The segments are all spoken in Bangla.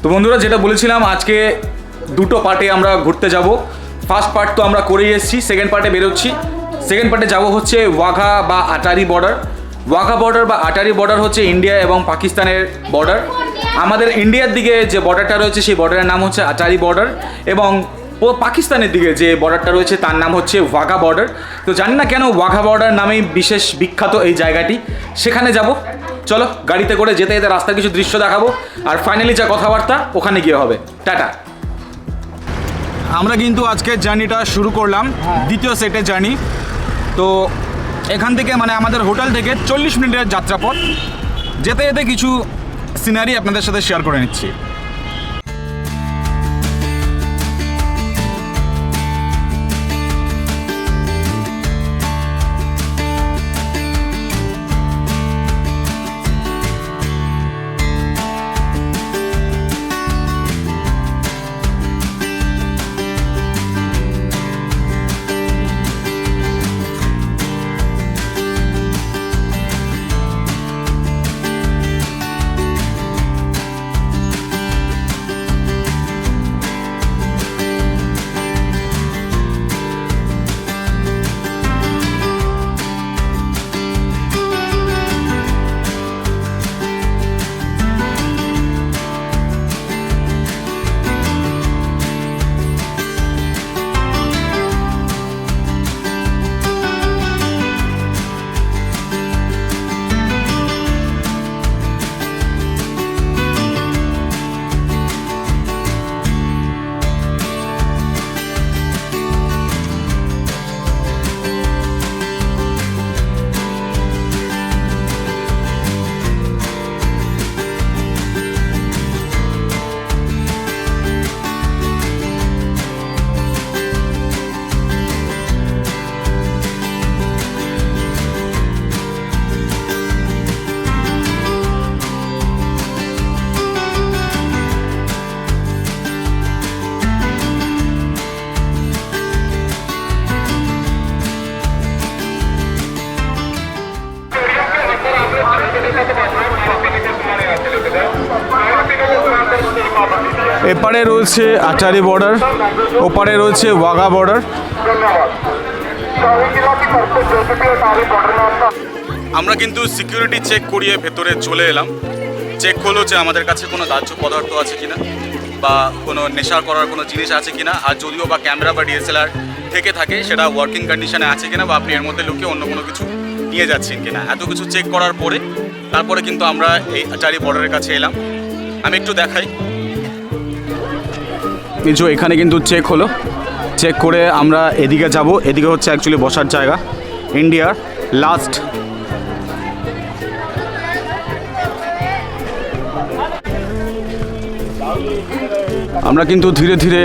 তো বন্ধুরা, যেটা বলেছিলাম আজকে দুটো পার্টে আমরা ঘুরতে যাব। ফার্স্ট পার্ট তো আমরা করেই এসেছি, সেকেন্ড পার্টে বেরোচ্ছি। সেকেন্ড পার্টে যাব হচ্ছে ওয়াঘা বা আটারি বর্ডার। ওয়াঘা বর্ডার বা আটারি বর্ডার হচ্ছে ইন্ডিয়া এবং পাকিস্তানের বর্ডার। আমাদের ইন্ডিয়ার দিকে যে বর্ডারটা রয়েছে সেই বর্ডারের নাম হচ্ছে আটারি বর্ডার, এবং পাকিস্তানের দিকে যে বর্ডারটা রয়েছে তার নাম হচ্ছে ওয়াঘা বর্ডার। তো জানি না কেন ওয়াঘা বর্ডার নামেই বিশেষ বিখ্যাত এই জায়গাটি, সেখানে যাব। চলো গাড়িতে করে যেতে যেতে রাস্তার কিছু দৃশ্য দেখাবো, আর ফাইনালি যা কথাবার্তা ওখানে গিয়ে হবে। টাটা। আমরা কিন্তু আজকের জার্নিটা শুরু করলাম, দ্বিতীয় সেটের জার্নি। তো এখান থেকে মানে আমাদের হোটেল থেকে 40 মিনিটের যাত্রাপথ। যেতে যেতে কিছু সিনারি আপনাদের সাথে শেয়ার করে নিচ্ছি। এপারে রয়েছে আটারি বর্ডার, ওপারে রয়েছে ওয়াঘা বর্ডার। আমরা কিন্তু সিকিউরিটি চেক করিয়ে ভেতরে চলে এলাম। চেক হলো যে আমাদের কাছে কোনো দাহ্য পদার্থ আছে কিনা, বা কোনো নেশা করার কোনো জিনিস আছে কিনা, আর যদিও বা ক্যামেরা বা ডিএসএলআর থেকে থাকে সেটা ওয়ার্কিং কন্ডিশনে আছে কিনা, বা আপনি এর মধ্যে লুকিয়ে অন্য কোনো কিছু নিয়ে যাচ্ছেন কিনা। এত কিছু চেক করার পরে তারপরে কিন্তু আমরা এই আটারি বর্ডারের কাছে এলাম। আমি একটু দেখাই। কিছু এখানে কিন্তু চেক হলো, চেক করে আমরা এদিকে যাব। এদিকে হচ্ছে অ্যাকচুয়ালি বসার জায়গা, ইন্ডিয়ার লাস্ট। আমরা কিন্তু ধীরে ধীরে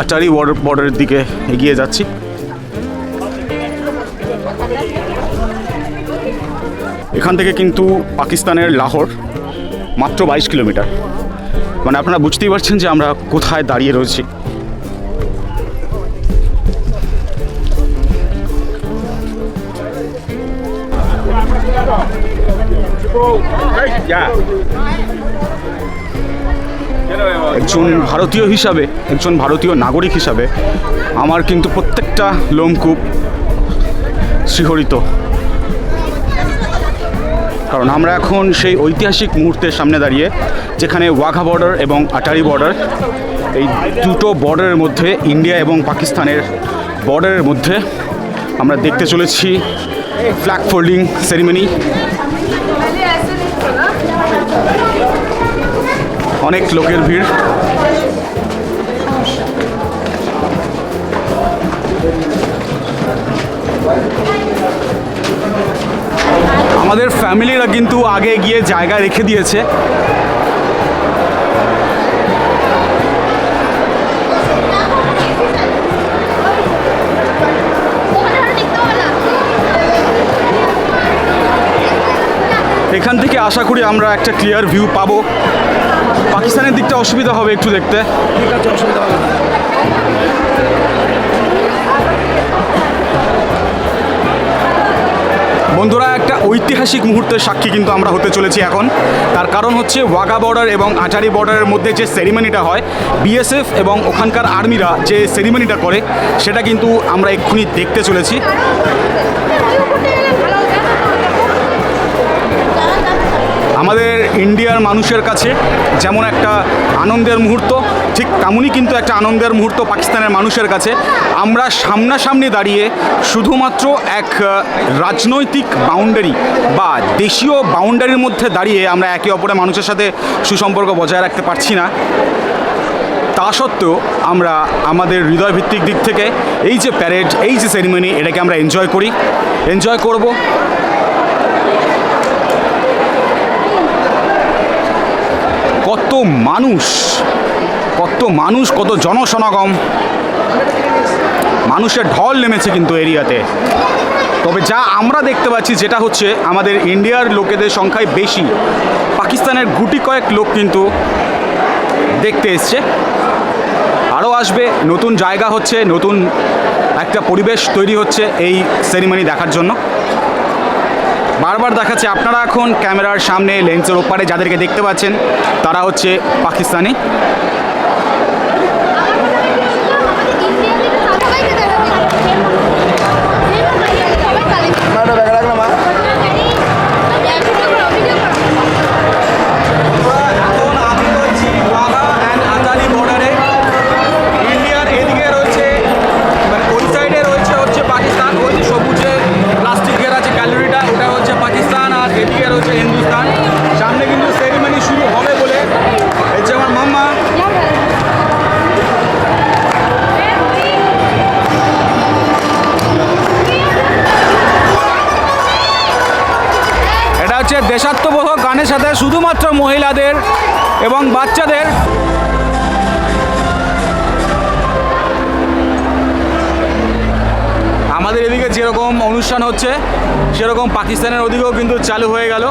আটারি বর্ডারের দিকে এগিয়ে যাচ্ছি। এখান থেকে কিন্তু পাকিস্তানের লাহোর মাত্র 22 কিলোমিটার। মানে আপনারা বুঝতেই পারছেন যে আমরা কোথায় দাঁড়িয়ে রয়েছি। একজন ভারতীয় হিসাবে, একজন ভারতীয় নাগরিক হিসাবে আমার কিন্তু প্রত্যেকটা লোমকূপ শিহরিত, কারণ আমরা এখন সেই ঐতিহাসিক মুহূর্তের সামনে দাঁড়িয়ে, যেখানে ওয়াঘা বর্ডার এবং আটারি বর্ডার, এই দুটো বর্ডারের মধ্যে, ইন্ডিয়া এবং পাকিস্তানের বর্ডারের মধ্যে আমরা দেখতে চলেছি ফ্ল্যাগ ফোল্ডিং সেরিমনি। অনেক লোকের ভিড়। আমাদের ফ্যামিলিরা কিন্তু আগে গিয়ে জায়গা রেখে দিয়েছে। এখান থেকে আশা করি আমরা একটা ক্লিয়ার ভিউ পাবো। পাকিস্তানের দিকটা অসুবিধা হবে একটু দেখতে। ঠিক আছে, অসুবিধা হবে না। বন্ধুরা, একটা ঐতিহাসিক মুহূর্তের সাক্ষী কিন্তু আমরা হতে চলেছি এখন। তার কারণ হচ্ছে ওয়াঘা বর্ডার এবং আটারি বর্ডারের মধ্যে যে সেরিমনিটা হয়, বিএসএফ এবং ওখানকার আর্মিরা যে সেরিমনিটা করে, সেটা কিন্তু আমরা এক্ষুনি দেখতে চলেছি। আমাদের ইন্ডিয়ার মানুষের কাছে যেমন একটা আনন্দের মুহূর্ত, ঠিক তেমনই কিন্তু একটা আনন্দের মুহূর্ত পাকিস্তানের মানুষের কাছে। আমরা সামনাসামনি দাঁড়িয়ে শুধুমাত্র এক রাজনৈতিক বাউন্ডারি বা দেশীয় বাউন্ডারির মধ্যে দাঁড়িয়ে আমরা একে অপরের মানুষের সাথে সুসম্পর্ক বজায় রাখতে পারছি না। তা সত্ত্বেও আমরা আমাদের হৃদয়ভিত্তিক দিক থেকে এই যে প্যারেড, এই যে সেরিমনি, এটাকে আমরা এনজয় করব। কত মানুষ, কত জনসমাগম, মানুষের ঢল নেমেছে কিন্তু এরিয়াতে। তবে যা আমরা দেখতে পাচ্ছি, যেটা হচ্ছে আমাদের ইন্ডিয়ার লোকেদের সংখ্যায় বেশি, পাকিস্তানের গুটি কয়েক লোক কিন্তু দেখতে এসছে। আরও আসবে, নতুন জায়গা হচ্ছে, নতুন একটা পরিবেশ তৈরি হচ্ছে এই সেরিমনি দেখার জন্য। বারবার দেখাচ্ছে, আপনারা এখন ক্যামেরার সামনে, লেন্সের ওপারে যাদেরকে দেখতে পাচ্ছেন, তারা হচ্ছে পাকিস্তানি। দেশাত্মবোধক গানের সাথে শুধুমাত্র মহিলাদের এবং বাচ্চাদের আমাদের এদিকে যেরকম অনুষ্ঠান হচ্ছে, সেরকম পাকিস্তানের ওদিকেও কিন্তু চালু হয়ে গেল।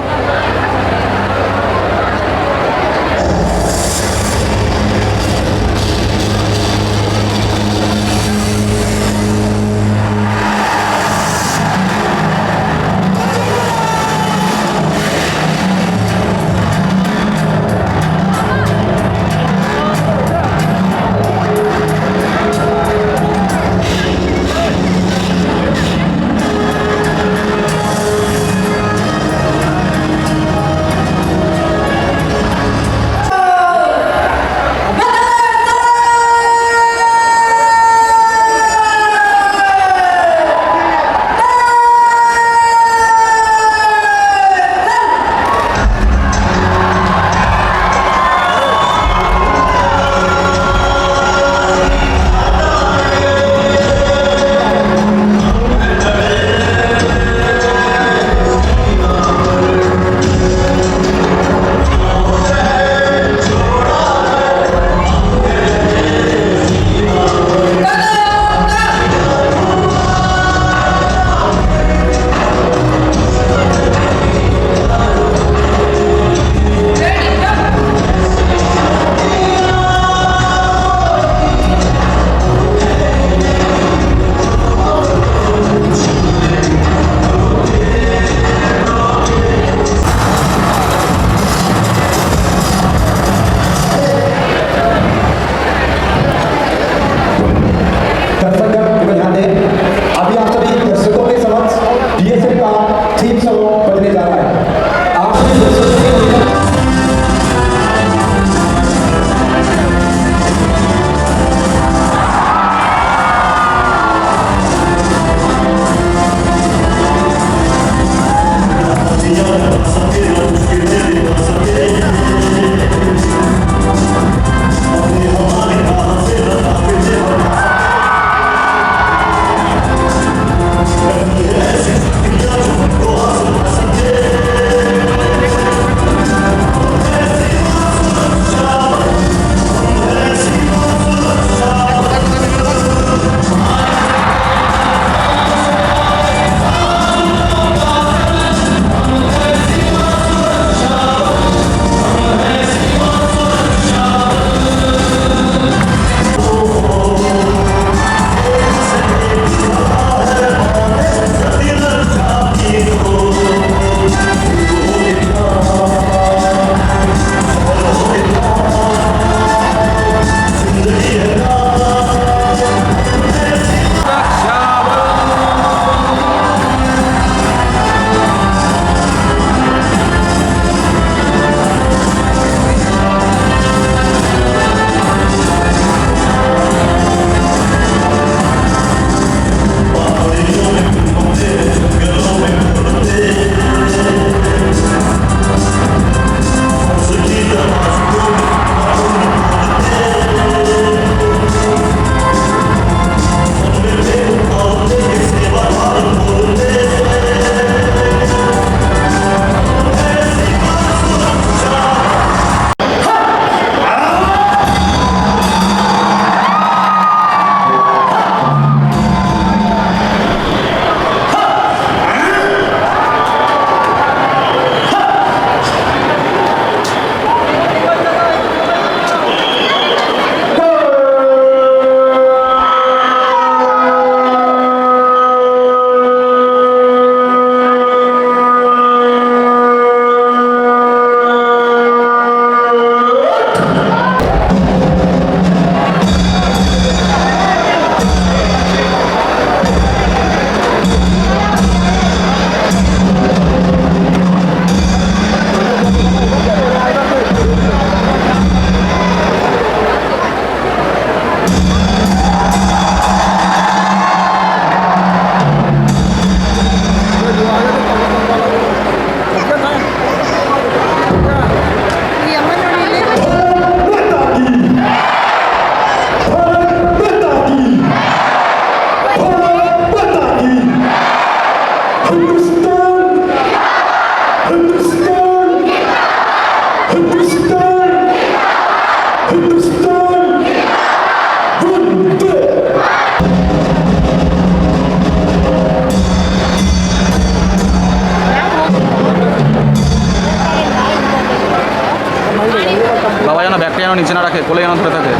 যেন নিচে না রাখে, কোলে যেন ধরে থাকে।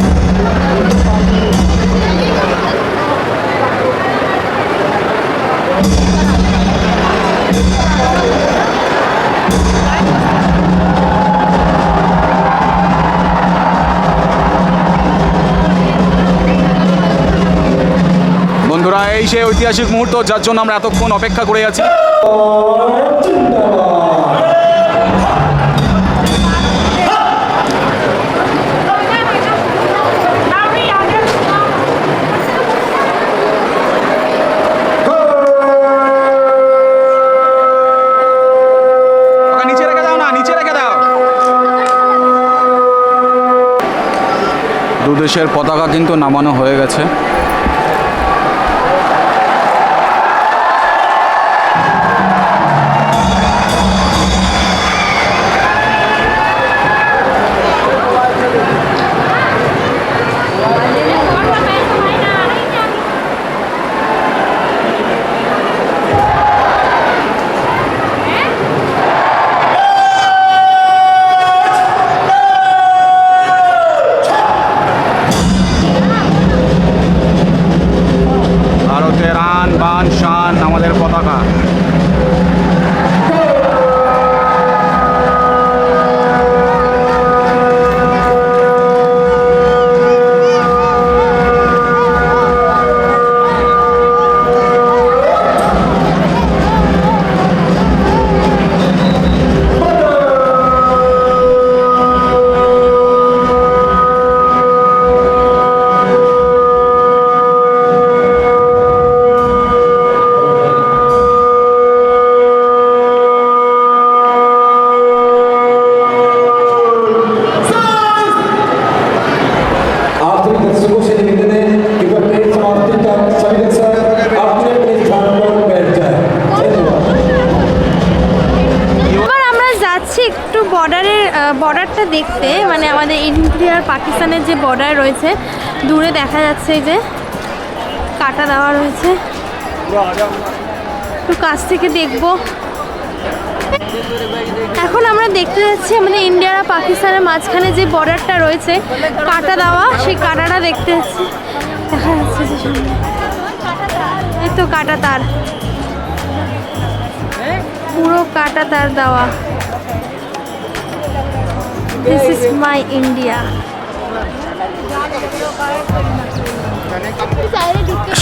বন্ধুরা, এই সেই ঐতিহাসিক মুহূর্ত যার জন্য আমরা এতক্ষণ অপেক্ষা করে আছি। নিচে রেখে দাও না, নিচে রেখে দাও। দু দেশের পতাকা কিন্তু নামানো হয়ে গেছে। ভারতের আন বান শান আমাদের পতাকা। একটু বর্ডারটা দেখতে, মানে আমাদের ইন্ডিয়া আর পাকিস্তানের যে বর্ডার রয়েছে দূরে দেখা যাচ্ছে যে কাটা দেওয়া রয়েছে। একটু কাছ থেকে দেখব। এখন আমরা দেখতে যাচ্ছি আমাদের ইন্ডিয়া আর পাকিস্তানের মাঝখানে যে বর্ডারটা রয়েছে কাটা দেওয়া, সেই কাটাটা দেখতে যাচ্ছি। দেখা যাচ্ছে যে সামনে এই তো কাটা তার, পুরো কাটা তার দেওয়া। This is my India.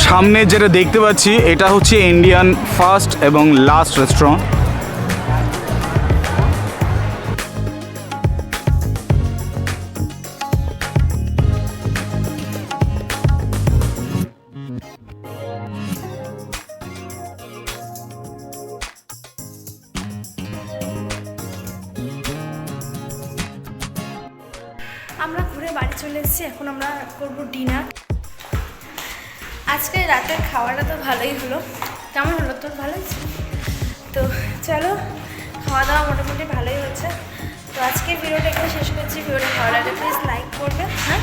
সামনে যেটা দেখতে পাচ্ছি এটা হচ্ছে ইন্ডিয়ান ফার্স্ট এবং লাস্ট রেস্টুরেন্ট। আমরা ঘুরে বাড়ি চলে এসেছি, এখন আমরা করবো ডিনার। আজকে রাতের খাওয়াটা তো ভালোই হলো। কেমন হলো তোর? ভালোই ছিল তো। চলো, খাওয়া দাওয়া মোটামুটি ভালোই হচ্ছে। তো আজকে ভিডিওটা এখানে শেষ করছি। ভিডিওটা ভালো লাগলে প্লিজ লাইক করবে, হ্যাঁ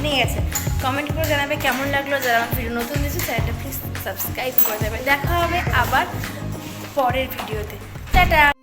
নিয়ে গেছে, কমেন্ট করে জানাবে কেমন লাগলো। যারা আমার ভিডিও নতুন দিয়েছে চ্যানেলটা প্লিজ সাবস্ক্রাইব করে দেবে। দেখা হবে আবার পরের ভিডিওতে। টাটা।